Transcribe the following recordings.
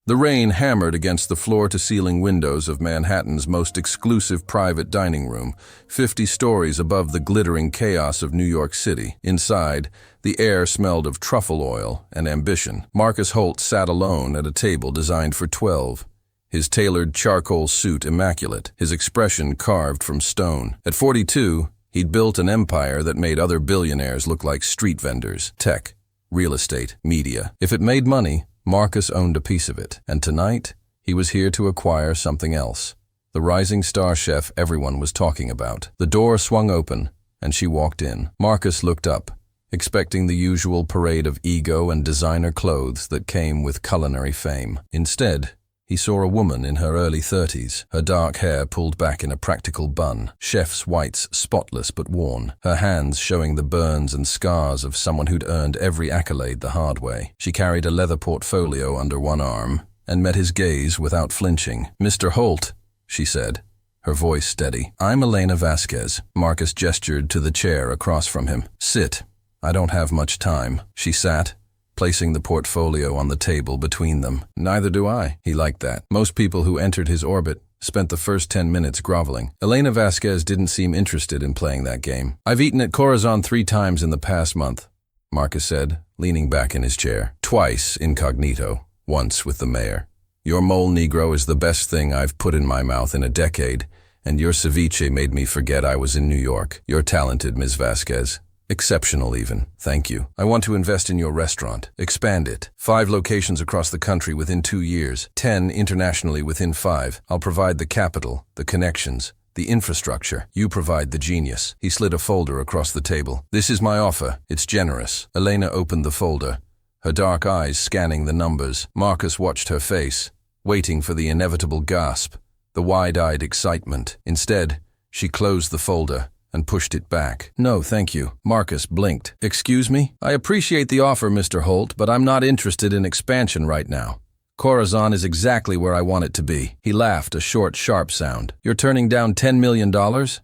The rain hammered against the floor-to-ceiling windows of Manhattan's most exclusive private dining room, 50 stories above the glittering chaos of New York City. Inside, the air smelled of truffle oil and ambition. Marcus Holt sat alone at a table designed for 12, his tailored charcoal suit immaculate, his expression carved from stone. At 42, he'd built an empire that made other billionaires look like street vendors. Tech, real estate, media. If it made money, Marcus owned a piece of it, and tonight, he was here to acquire something else. The rising star chef everyone was talking about. The door swung open, and she walked in. Marcus looked up, expecting the usual parade of ego and designer clothes that came with culinary fame. Instead, he saw a woman in her early 30s, her dark hair pulled back in a practical bun, chef's whites spotless but worn, her hands showing the burns and scars of someone who'd earned every accolade the hard way. She carried a leather portfolio under one arm and met his gaze without flinching. "Mr. Holt," she said, her voice steady. "I'm Elena Vasquez." Marcus gestured to the chair across from him. "Sit. I don't have much time." She sat, placing the portfolio on the table between them. "Neither do I." He liked that. Most people who entered his orbit spent the first 10 minutes groveling. Elena Vasquez didn't seem interested in playing that game. "I've eaten at Corazón 3 times in the past month," Marcus said, leaning back in his chair. "Twice incognito, once with the mayor. Your mole negro is the best thing I've put in my mouth in a decade, and your ceviche made me forget I was in New York. You're talented, Ms. Vasquez. Exceptional even. Thank you. I want to invest in your restaurant. Expand it. 5 locations across the country within 2 years. 10 internationally within 5. I'll provide the capital, the connections, the infrastructure. You provide the genius." He slid a folder across the table. "This is my offer. It's generous." Elena opened the folder, her dark eyes scanning the numbers. Marcus watched her face, waiting for the inevitable gasp, the wide-eyed excitement. Instead, she closed the folder and pushed it back. "No, thank you." Marcus blinked. "Excuse me? I appreciate the offer, Mr. Holt, but I'm not interested in expansion right now. Corazón is exactly where I want it to be." He laughed, a short, sharp sound. "You're turning down $10 million?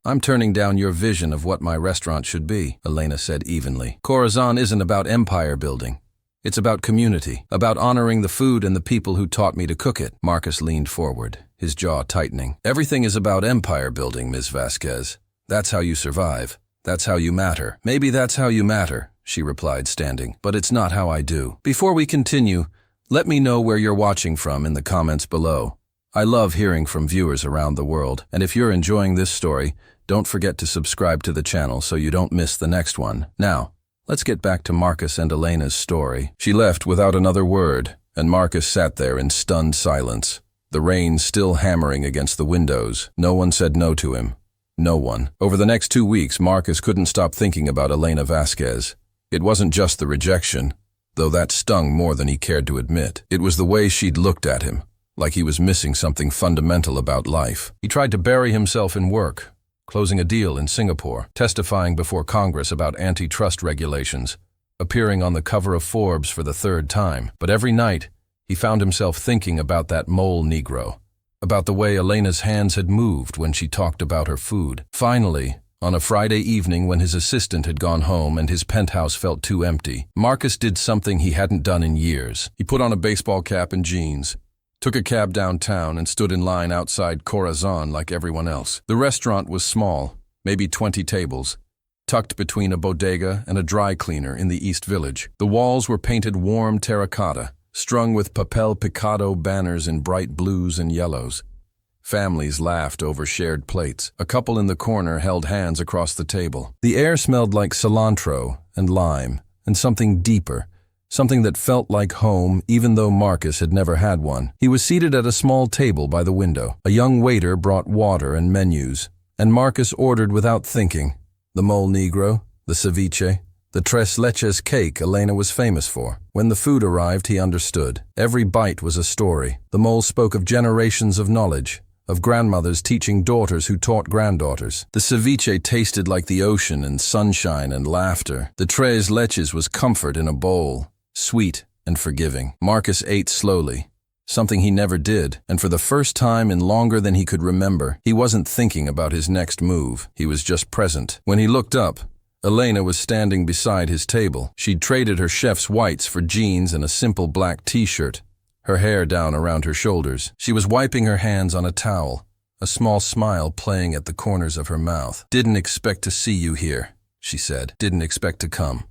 I'm turning down your vision of what my restaurant should be," Elena said evenly. "Corazón isn't about empire building. It's about community, about honoring the food and the people who taught me to cook it." Marcus leaned forward, his jaw tightening. "Everything is about empire building, Ms. Vasquez. That's how you survive. That's how you matter." "Maybe that's how you matter," she replied, standing, "but it's not how I do." Before we continue, let me know where you're watching from in the comments below. I love hearing from viewers around the world, and if you're enjoying this story, don't forget to subscribe to the channel so you don't miss the next one. Now, let's get back to Marcus and Elena's story. She left without another word, and Marcus sat there in stunned silence, the rain still hammering against the windows. No one said no to him. No one. Over the next 2 weeks, Marcus couldn't stop thinking about Elena Vasquez. It wasn't just the rejection, though that stung more than he cared to admit. It was the way she'd looked at him, like he was missing something fundamental about life. He tried to bury himself in work, closing a deal in Singapore, testifying before Congress about antitrust regulations, appearing on the cover of Forbes for the 3rd time. But every night, he found himself thinking about that mole negro, about the way Elena's hands had moved when she talked about her food. Finally, on a Friday evening when his assistant had gone home and his penthouse felt too empty, Marcus did something he hadn't done in years. He put on a baseball cap and jeans, took a cab downtown, and stood in line outside Corazón like everyone else. The restaurant was small, maybe 20 tables, tucked between a bodega and a dry cleaner in the East Village. The walls were painted warm terracotta, strung with papel picado banners in bright blues and yellows. Families laughed over shared plates. A couple in the corner held hands across the table. The air smelled like cilantro and lime, and something deeper, something that felt like home even though Marcus had never had one. He was seated at a small table by the window. A young waiter brought water and menus, and Marcus ordered without thinking. The mole negro, the ceviche, the tres leches cake Elena was famous for. When the food arrived, he understood. Every bite was a story. The mole spoke of generations of knowledge, of grandmothers teaching daughters who taught granddaughters. The ceviche tasted like the ocean and sunshine and laughter. The tres leches was comfort in a bowl, sweet and forgiving. Marcus ate slowly, something he never did, and for the first time in longer than he could remember, he wasn't thinking about his next move. He was just present. When he looked up, Elena was standing beside his table. She'd traded her chef's whites for jeans and a simple black t-shirt, her hair down around her shoulders. She was wiping her hands on a towel, a small smile playing at the corners of her mouth. "Didn't expect to see you here," she said. "Didn't expect to come,"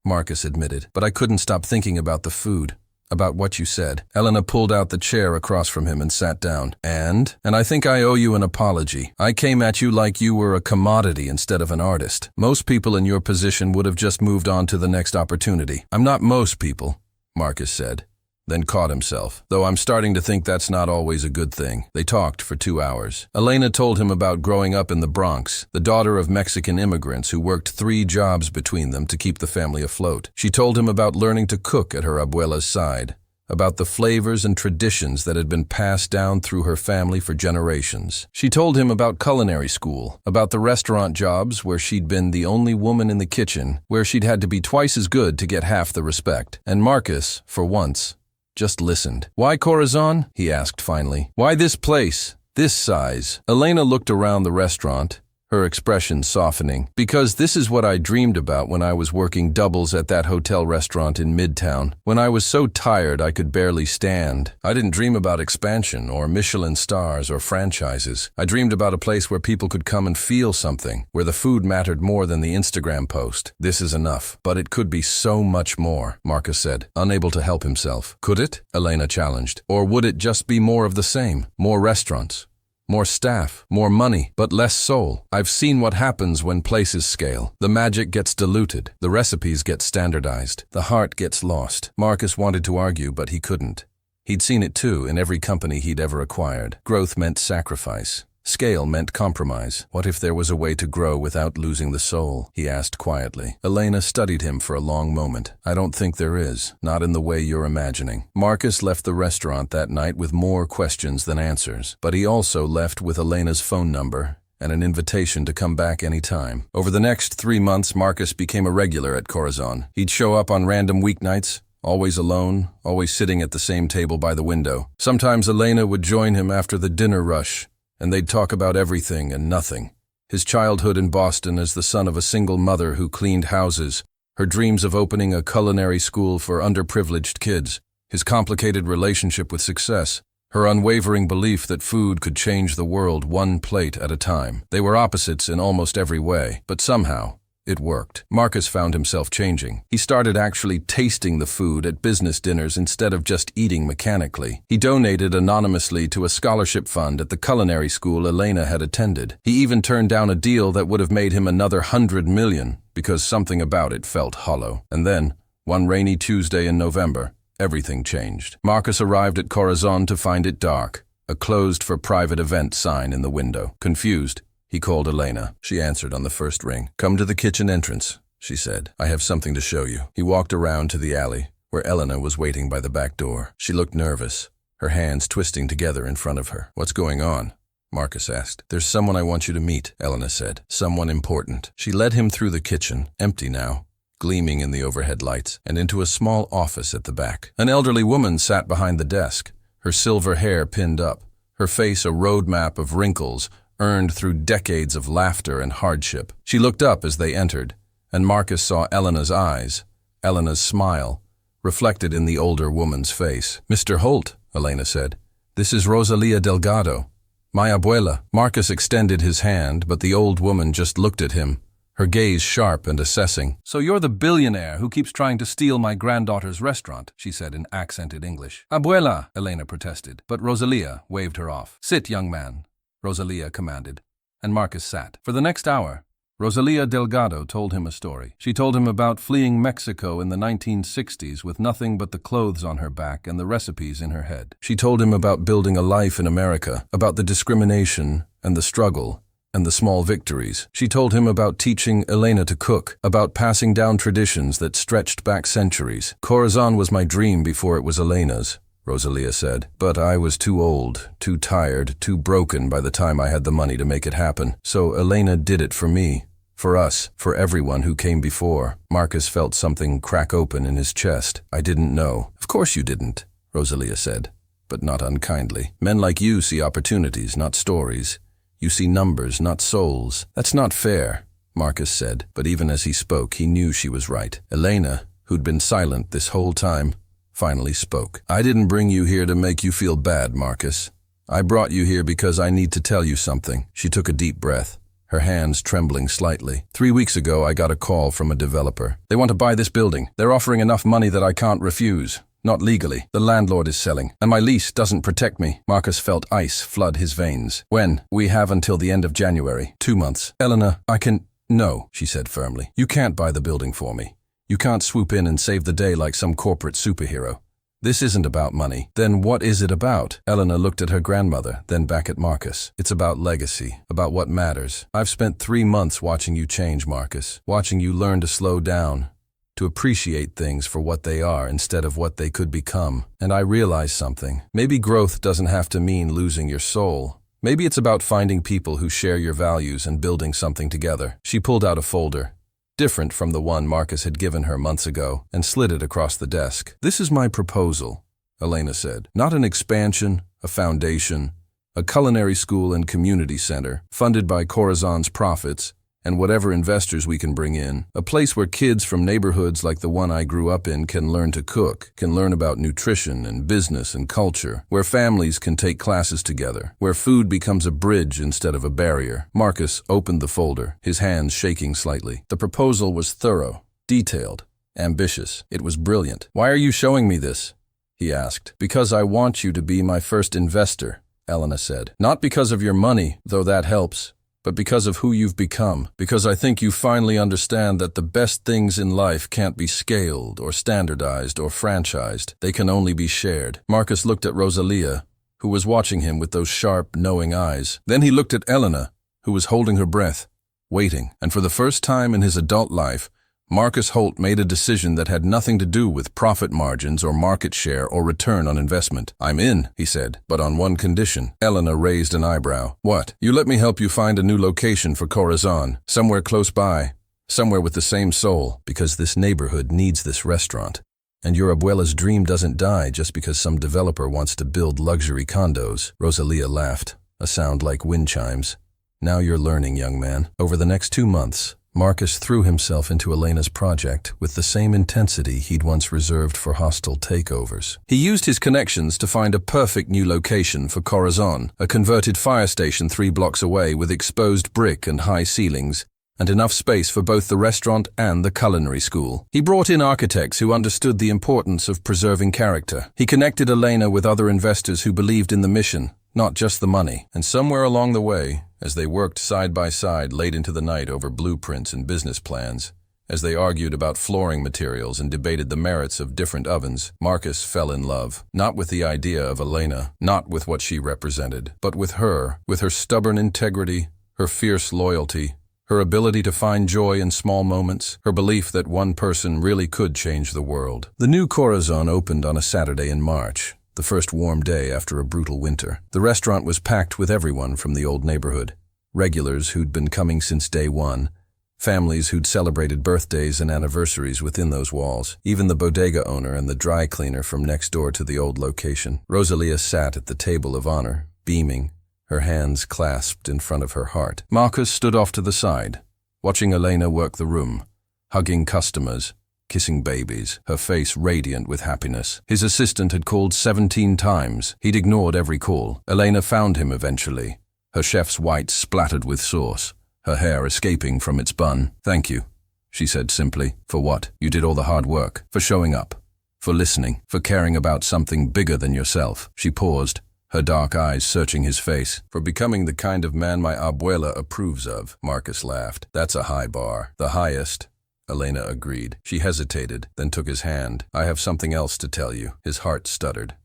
Marcus admitted. "But I couldn't stop thinking about the food, about what you said." Elena pulled out the chair across from him and sat down. And I think I owe you an apology. I came at you like you were a commodity instead of an artist. Most people in your position would have just moved on to the next opportunity." "I'm not most people," Marcus said, then caught himself. "Though I'm starting to think that's not always a good thing." They talked for 2 hours. Elena told him about growing up in the Bronx, the daughter of Mexican immigrants who worked 3 jobs between them to keep the family afloat. She told him about learning to cook at her abuela's side, about the flavors and traditions that had been passed down through her family for generations. She told him about culinary school, about the restaurant jobs where she'd been the only woman in the kitchen, where she'd had to be twice as good to get half the respect. And Marcus, for once, just listened. "Why Corazón?" he asked finally. "Why this place? This size?" Elena looked around the restaurant, her expression softening. "Because this is what I dreamed about when I was working doubles at that hotel restaurant in Midtown, when I was so tired I could barely stand. I didn't dream about expansion or Michelin stars or franchises. I dreamed about a place where people could come and feel something, where the food mattered more than the Instagram post. This is enough, but it could be so much more," Marcus said, unable to help himself. "Could it?" Elena challenged. "Or would it just be more of the same? More restaurants, more staff, more money, but less soul? I've seen what happens when places scale. The magic gets diluted, the recipes get standardized, the heart gets lost." Marcus wanted to argue, but he couldn't. He'd seen it too in every company he'd ever acquired. Growth meant sacrifice. Scale meant compromise. What if there was a way to grow without losing the soul? He asked quietly. Elena studied him for a long moment. "I don't think there is, not in the way you're imagining." Marcus left the restaurant that night with more questions than answers, but he also left with Elena's phone number and an invitation to come back any time. Over the next 3 months, Marcus became a regular at Corazón. He'd show up on random weeknights, always alone, always sitting at the same table by the window. Sometimes Elena would join him after the dinner rush, and they'd talk about everything and nothing. His childhood in Boston as the son of a single mother who cleaned houses, her dreams of opening a culinary school for underprivileged kids, his complicated relationship with success, her unwavering belief that food could change the world one plate at a time. They were opposites in almost every way, but somehow it worked. Marcus found himself changing. He started actually tasting the food at business dinners instead of just eating mechanically. He donated anonymously to a scholarship fund at the culinary school Elena had attended. He even turned down a deal that would have made him another $100 million because something about it felt hollow. And then, one rainy Tuesday in November, everything changed. Marcus arrived at Corazón to find it dark, a closed for private event sign in the window. Confused, he called Elena. She answered on the first ring. "Come to the kitchen entrance," she said. "I have something to show you." He walked around to the alley, where Elena was waiting by the back door. She looked nervous, her hands twisting together in front of her. "What's going on?" Marcus asked. "There's someone I want you to meet," Elena said. "Someone important." She led him through the kitchen, empty now, gleaming in the overhead lights, and into a small office at the back. An elderly woman sat behind the desk, her silver hair pinned up, her face a roadmap of wrinkles earned through decades of laughter and hardship. She looked up as they entered, and Marcus saw Elena's eyes, Elena's smile, reflected in the older woman's face. "Mr. Holt," Elena said, "this is Rosalía Delgado, my abuela." Marcus extended his hand, but the old woman just looked at him, her gaze sharp and assessing. "So you're the billionaire who keeps trying to steal my granddaughter's restaurant," she said in accented English. "Abuela," Elena protested, but Rosalía waved her off. "Sit, young man," Rosalía commanded, and Marcus sat. For the next hour, Rosalía Delgado told him a story. She told him about fleeing Mexico in the 1960s with nothing but the clothes on her back and the recipes in her head. She told him about building a life in America, about the discrimination and the struggle and the small victories. She told him about teaching Elena to cook, about passing down traditions that stretched back centuries. "Corazón was my dream before it was Elena's," Rosalía said. "But I was too old, too tired, too broken by the time I had the money to make it happen. So Elena did it for me, for us, for everyone who came before." Marcus felt something crack open in his chest. "I didn't know." "Of course you didn't," Rosalía said, but not unkindly. "Men like you see opportunities, not stories. You see numbers, not souls." "That's not fair," Marcus said, but even as he spoke, he knew she was right. Elena, who'd been silent this whole time, finally spoke. "I didn't bring you here to make you feel bad, Marcus. I brought you here because I need to tell you something." She took a deep breath, her hands trembling slightly. "3 weeks ago, I got a call from a developer. They want to buy this building. They're offering enough money that I can't refuse. Not legally. The landlord is selling, and my lease doesn't protect me." Marcus felt ice flood his veins. "When?" "We have until the end of January. 2 months. Elena, I can—" "No," she said firmly. "You can't buy the building for me. You can't swoop in and save the day like some corporate superhero. This isn't about money." "Then what is it about?" Elena looked at her grandmother, then back at Marcus. "It's about legacy, about what matters. I've spent 3 months watching you change, Marcus, watching you learn to slow down, to appreciate things for what they are instead of what they could become. And I realize something. Maybe growth doesn't have to mean losing your soul. Maybe it's about finding people who share your values and building something together." She pulled out a folder, different from the one Marcus had given her months ago, and slid it across the desk. "This is my proposal," Elena said. "Not an expansion, a foundation, a culinary school and community center, funded by Corazon's profits and whatever investors we can bring in. A place where kids from neighborhoods like the one I grew up in can learn to cook, can learn about nutrition and business and culture, where families can take classes together, where food becomes a bridge instead of a barrier." Marcus opened the folder, his hands shaking slightly. The proposal was thorough, detailed, ambitious. It was brilliant. "Why are you showing me this?" he asked. "Because I want you to be my first investor," Elena said. "Not because of your money, though that helps, but because of who you've become. Because I think you finally understand that the best things in life can't be scaled or standardized or franchised. They can only be shared." Marcus looked at Rosalia, who was watching him with those sharp, knowing eyes. Then he looked at Elena, who was holding her breath, waiting. And for the first time in his adult life, Marcus Holt made a decision that had nothing to do with profit margins or market share or return on investment. "I'm in," he said, "but on one condition." Elena raised an eyebrow. "What?" "You let me help you find a new location for Corazón, somewhere close by, somewhere with the same soul, because this neighborhood needs this restaurant. And your abuela's dream doesn't die just because some developer wants to build luxury condos." Rosalia laughed, a sound like wind chimes. "Now you're learning, young man." Over the next 2 months, Marcus threw himself into Elena's project with the same intensity he'd once reserved for hostile takeovers. He used his connections to find a perfect new location for Corazón, a converted fire station 3 blocks away with exposed brick and high ceilings, and enough space for both the restaurant and the culinary school. He brought in architects who understood the importance of preserving character. He connected Elena with other investors who believed in the mission, not just the money. And somewhere along the way, as they worked side by side late into the night over blueprints and business plans, as they argued about flooring materials and debated the merits of different ovens, Marcus fell in love. Not with the idea of Elena, not with what she represented, but with her stubborn integrity, her fierce loyalty, her ability to find joy in small moments, her belief that one person really could change the world. The new Corazón opened on a Saturday in March, the first warm day after a brutal winter. The restaurant was packed with everyone from the old neighborhood, regulars who'd been coming since day one, families who'd celebrated birthdays and anniversaries within those walls, even the bodega owner and the dry cleaner from next door to the old location. Rosalia sat at the table of honor, beaming, her hands clasped in front of her heart. Marcus stood off to the side, watching Elena work the room, hugging customers, kissing babies, her face radiant with happiness. His assistant had called 17 times. He'd ignored every call. Elena found him eventually, her chef's white splattered with sauce, her hair escaping from its bun. "Thank you," she said simply. "For what? You did all the hard work. For showing up. For listening. For caring about something bigger than yourself." She paused, her dark eyes searching his face. "For becoming the kind of man my abuela approves of," Marcus laughed. "That's a high bar. The highest." Elena agreed. She hesitated, then took his hand. "I have something else to tell you." His heart stuttered.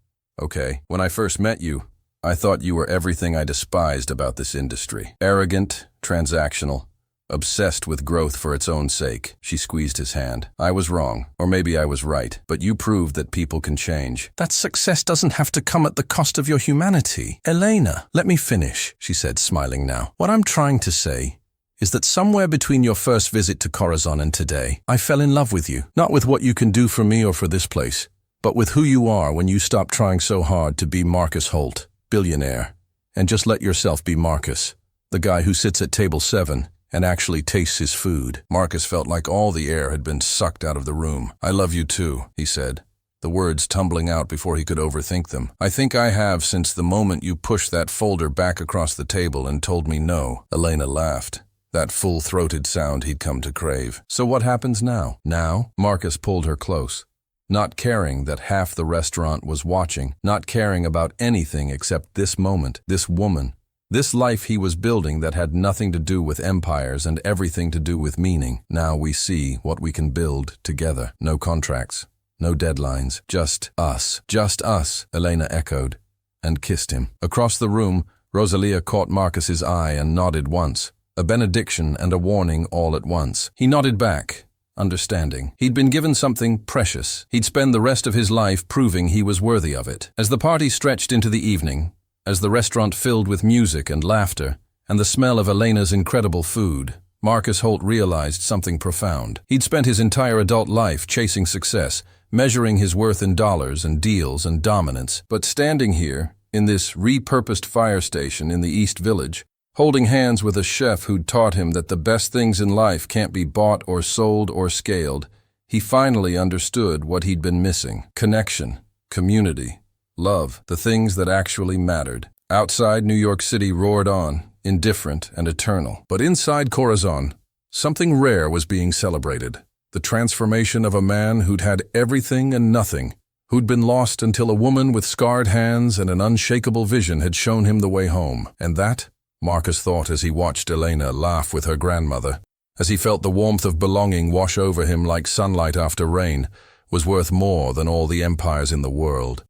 "Okay. When I first met you, I thought you were everything I despised about this industry. Arrogant, transactional, obsessed with growth for its own sake." She squeezed his hand. "I was wrong, or maybe I was right, but you proved that people can change." "That success doesn't have to come at the cost of your humanity." "Elena, let me finish," she said, smiling now. "What I'm trying to say is that somewhere between your first visit to Corazón and today, I fell in love with you. Not with what you can do for me or for this place, but with who you are when you stop trying so hard to be Marcus Holt, billionaire, and just let yourself be Marcus, the guy who sits at table 7 and actually tastes his food." Marcus felt like all the air had been sucked out of the room. "I love you too," he said, the words tumbling out before he could overthink them. I think I have since the moment you pushed that folder back across the table and told me no. Elena laughed, that full-throated sound he'd come to crave. So what happens now? Now? Marcus pulled her close, not caring that half the restaurant was watching, not caring about anything except this moment, this woman, this life he was building that had nothing to do with empires and everything to do with meaning. Now we see what we can build together. No contracts, no deadlines, just us, Elena echoed, and kissed him. Across the room, Rosalia caught Marcus's eye and nodded once, a benediction and a warning all at once. He nodded back, understanding. He'd been given something precious. He'd spend the rest of his life proving he was worthy of it. As the party stretched into the evening, as the restaurant filled with music and laughter, and the smell of Elena's incredible food, Marcus Holt realized something profound. He'd spent his entire adult life chasing success, measuring his worth in dollars and deals and dominance. But standing here, in this repurposed fire station in the East Village, holding hands with a chef who'd taught him that the best things in life can't be bought or sold or scaled, he finally understood what he'd been missing. Connection, community, love, the things that actually mattered. Outside, New York City roared on, indifferent and eternal. But inside Corazón, something rare was being celebrated. The transformation of a man who'd had everything and nothing, who'd been lost until a woman with scarred hands and an unshakable vision had shown him the way home. And that, Marcus thought as he watched Elena laugh with her grandmother, as he felt the warmth of belonging wash over him like sunlight after rain, was worth more than all the empires in the world.